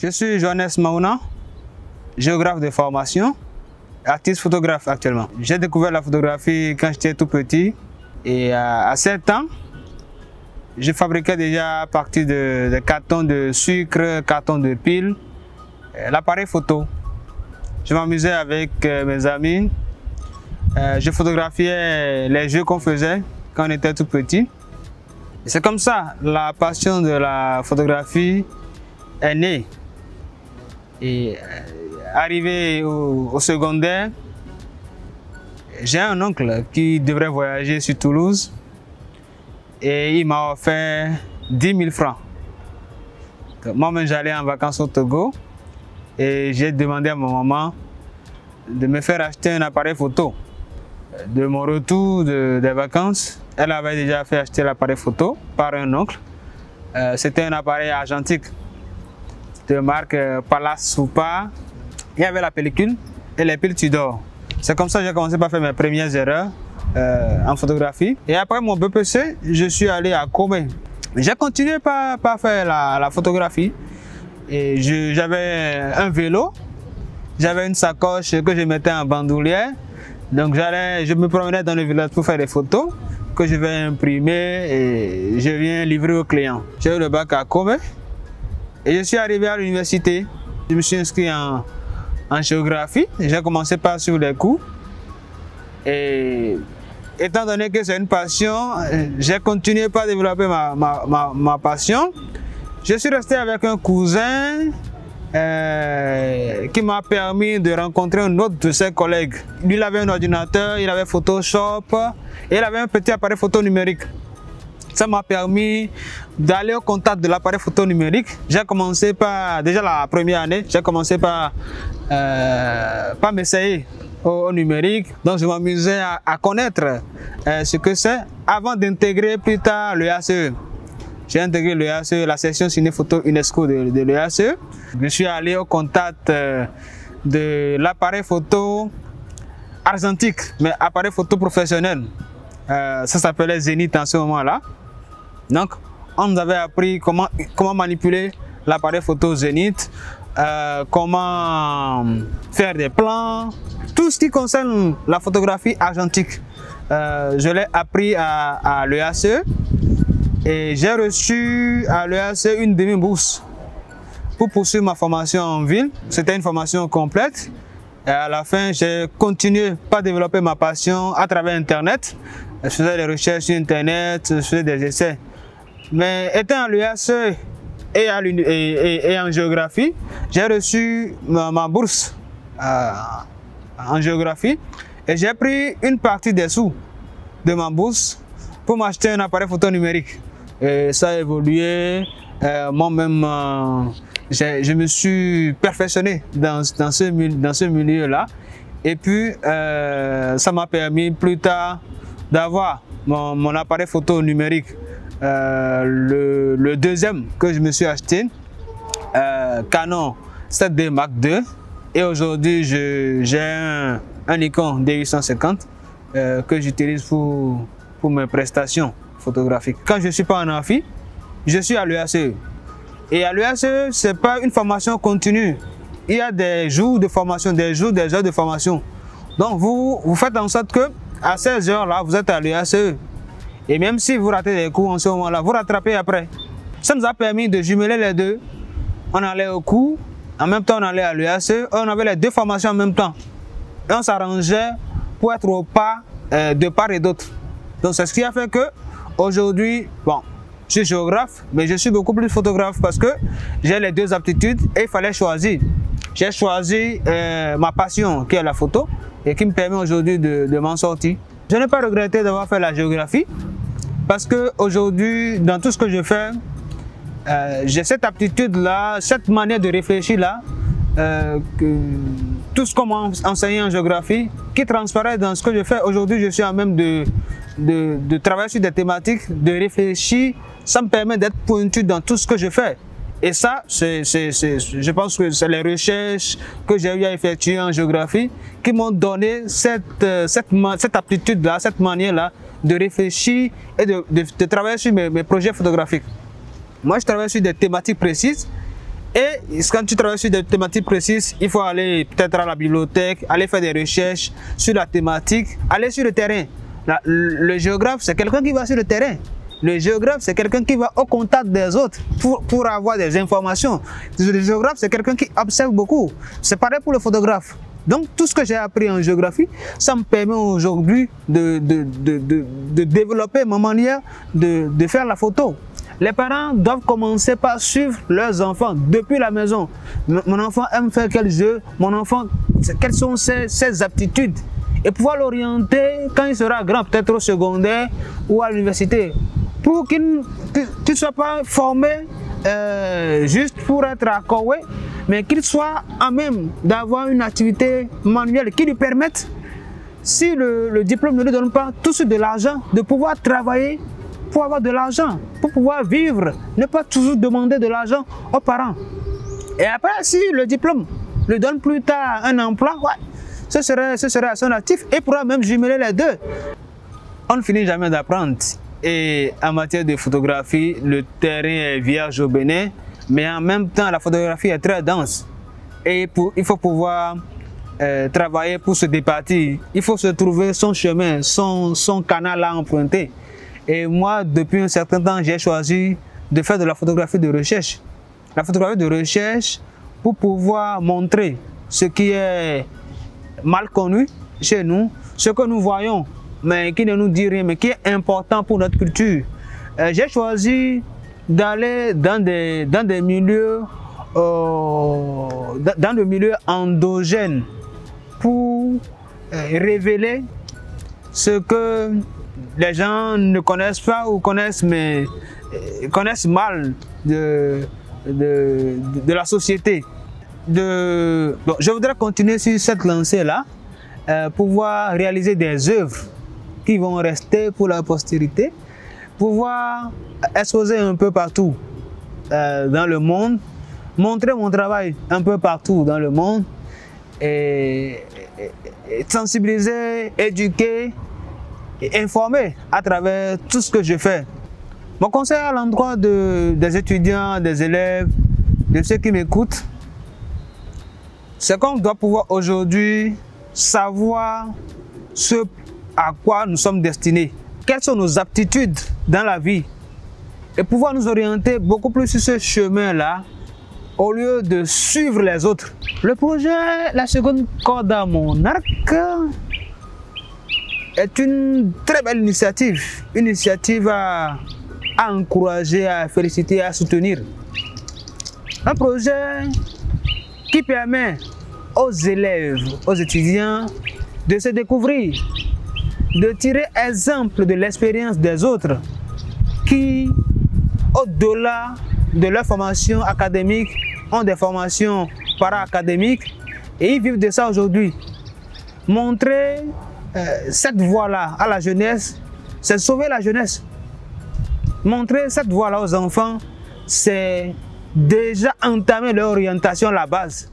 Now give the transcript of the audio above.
Je suis Johannes Maouna, géographe de formation, artiste photographe actuellement. J'ai découvert la photographie quand j'étais tout petit et à 7 ans, je fabriquais déjà à partir de cartons de sucre, cartons de piles, l'appareil photo. Je m'amusais avec mes amis, je photographiais les jeux qu'on faisait quand on était tout petit. C'est comme ça la passion de la photographie est née. Et arrivé au secondaire, j'ai un oncle qui devrait voyager sur Toulouse et il m'a offert 10 000 francs. Moi-même, j'allais en vacances au Togo et j'ai demandé à ma maman de me faire acheter un appareil photo. De mon retour des vacances, elle avait déjà fait acheter l'appareil photo par un oncle. C'était un appareil argentique de marque Palace Super. Il y avait la pellicule et les piles Tudor. C'est comme ça que j'ai commencé par faire mes premières erreurs en photographie. Et après mon BPC, je suis allé à Comé. J'ai continué par faire la photographie. Et j'avais un vélo, j'avais une sacoche que je mettais en bandoulière. Donc je me promenais dans le village pour faire des photos que je vais imprimer et je viens livrer aux clients. J'ai eu le bac à Comé. Et je suis arrivé à l'université. Je me suis inscrit en géographie. J'ai commencé par suivre les cours. Et étant donné que c'est une passion, j'ai continué par développer ma passion. Je suis resté avec un cousin qui m'a permis de rencontrer un autre de ses collègues. Lui, il avait un ordinateur, il avait Photoshop et il avait un petit appareil photo numérique. Ça m'a permis d'aller au contact de l'appareil photo numérique. J'ai commencé par, déjà la première année, j'ai commencé par m'essayer au numérique. Donc je m'amusais à connaître ce que c'est avant d'intégrer plus tard le ACE. J'ai intégré le ACE, la section ciné-photo UNESCO de l'EACE. Je suis allé au contact de l'appareil photo argentique, mais appareil photo professionnel. Ça s'appelait Zénith en ce moment-là. Donc, on nous avait appris comment manipuler l'appareil photo Zénith, comment faire des plans, tout ce qui concerne la photographie argentique. Je l'ai appris à l'EACE et j'ai reçu à l'EACE une demi-bourse pour poursuivre ma formation en ville. C'était une formation complète. Et à la fin, j'ai continué par développer ma passion à travers Internet. Je faisais des recherches sur Internet, je faisais des essais. Mais étant à l'UACE et en géographie, j'ai reçu ma bourse en géographie et j'ai pris une partie des sous de ma bourse pour m'acheter un appareil photo numérique. Et ça a évolué. Moi-même, je me suis perfectionné dans ce milieu-là. Et puis, ça m'a permis plus tard d'avoir mon appareil photo numérique. Le deuxième que je me suis acheté, Canon 7D Mark II. Et aujourd'hui, j'ai un Nikon D850 que j'utilise pour mes prestations photographiques. Quand je ne suis pas en amphi, je suis à l'UACE. Et à l'UACE, ce n'est pas une formation continue. Il y a des jours de formation, des heures de formation. Donc vous faites en sorte que à ces heures-là, vous êtes à l'UACE. Et même si vous ratez des cours en ce moment-là, vous rattrapez après. Ça nous a permis de jumeler les deux. On allait au cours, en même temps on allait à l'UACE, on avait les deux formations en même temps. Et on s'arrangeait pour être au pas de part et d'autre. Donc c'est ce qui a fait que aujourd'hui, bon, je suis géographe, mais je suis beaucoup plus photographe parce que j'ai les deux aptitudes et il fallait choisir. J'ai choisi ma passion qui est la photo et qui me permet aujourd'hui de m'en sortir. Je n'ai pas regretté d'avoir fait la géographie parce qu'aujourd'hui, dans tout ce que je fais, j'ai cette aptitude-là, cette manière de réfléchir-là, tout ce qu'on m'a enseigné en géographie, qui transparaît dans ce que je fais. Aujourd'hui, je suis en même de travailler sur des thématiques, de réfléchir. Ça me permet d'être pointu dans tout ce que je fais. Et ça, je pense que c'est les recherches que j'ai eu à effectuer en géographie qui m'ont donné cette aptitude-là, cette manière-là de réfléchir et de travailler sur mes projets photographiques. Moi, je travaille sur des thématiques précises Et quand tu travailles sur des thématiques précises, il faut aller peut-être à la bibliothèque, aller faire des recherches sur la thématique, aller sur le terrain. Le géographe, c'est quelqu'un qui va sur le terrain. Le géographe, c'est quelqu'un qui va au contact des autres pour avoir des informations. Le géographe, c'est quelqu'un qui observe beaucoup. C'est pareil pour le photographe. Donc, tout ce que j'ai appris en géographie, ça me permet aujourd'hui de développer ma manière de faire la photo. Les parents doivent commencer par suivre leurs enfants depuis la maison. Mon enfant aime faire quel jeu? Mon enfant, quelles sont ses aptitudes? Et pouvoir l'orienter quand il sera grand, peut-être au secondaire ou à l'université, pour qu'il ne soit pas formé juste pour être accordé, mais qu'il soit à même d'avoir une activité manuelle qui lui permette, si le diplôme ne lui donne pas tout de suite de l'argent, de pouvoir travailler pour avoir de l'argent, pour pouvoir vivre, ne pas toujours demander de l'argent aux parents. Et après, si le diplôme lui donne plus tard un emploi, ouais, ce serait à son actif et pourra même jumeler les deux. On ne finit jamais d'apprendre. Et en matière de photographie, le terrain est vierge au Bénin, mais en même temps, la photographie est très dense. Et il faut pouvoir travailler pour se départir. Il faut se trouver son chemin, son canal à emprunter. Et moi, depuis un certain temps, j'ai choisi de faire de la photographie de recherche. La photographie de recherche pour pouvoir montrer ce qui est mal connu chez nous, ce que nous voyons, mais qui ne nous dit rien, mais qui est important pour notre culture. J'ai choisi d'aller dans des milieux, dans le milieu endogène pour révéler ce que les gens ne connaissent pas ou connaissent, mais connaissent mal de la société. Bon, je voudrais continuer sur cette lancée-là, pouvoir réaliser des œuvres qui vont rester pour la postérité, pouvoir exposer un peu partout dans le monde, montrer mon travail un peu partout dans le monde, et sensibiliser, éduquer, et informer à travers tout ce que je fais. Mon conseil à l'endroit des étudiants, des élèves, de ceux qui m'écoutent, c'est qu'on doit pouvoir aujourd'hui savoir ce à quoi nous sommes destinés, quelles sont nos aptitudes dans la vie et pouvoir nous orienter beaucoup plus sur ce chemin-là au lieu de suivre les autres. Le projet La Seconde Corde à mon arc est une très belle initiative à encourager, à féliciter, à soutenir. Un projet qui permet aux élèves, aux étudiants de se découvrir, de tirer exemple de l'expérience des autres qui, au-delà de leur formation académique, ont des formations para-académiques et ils vivent de ça aujourd'hui. Montrer cette voie-là à la jeunesse, c'est sauver la jeunesse. Montrer cette voie-là aux enfants, c'est déjà entamer leur orientation à la base.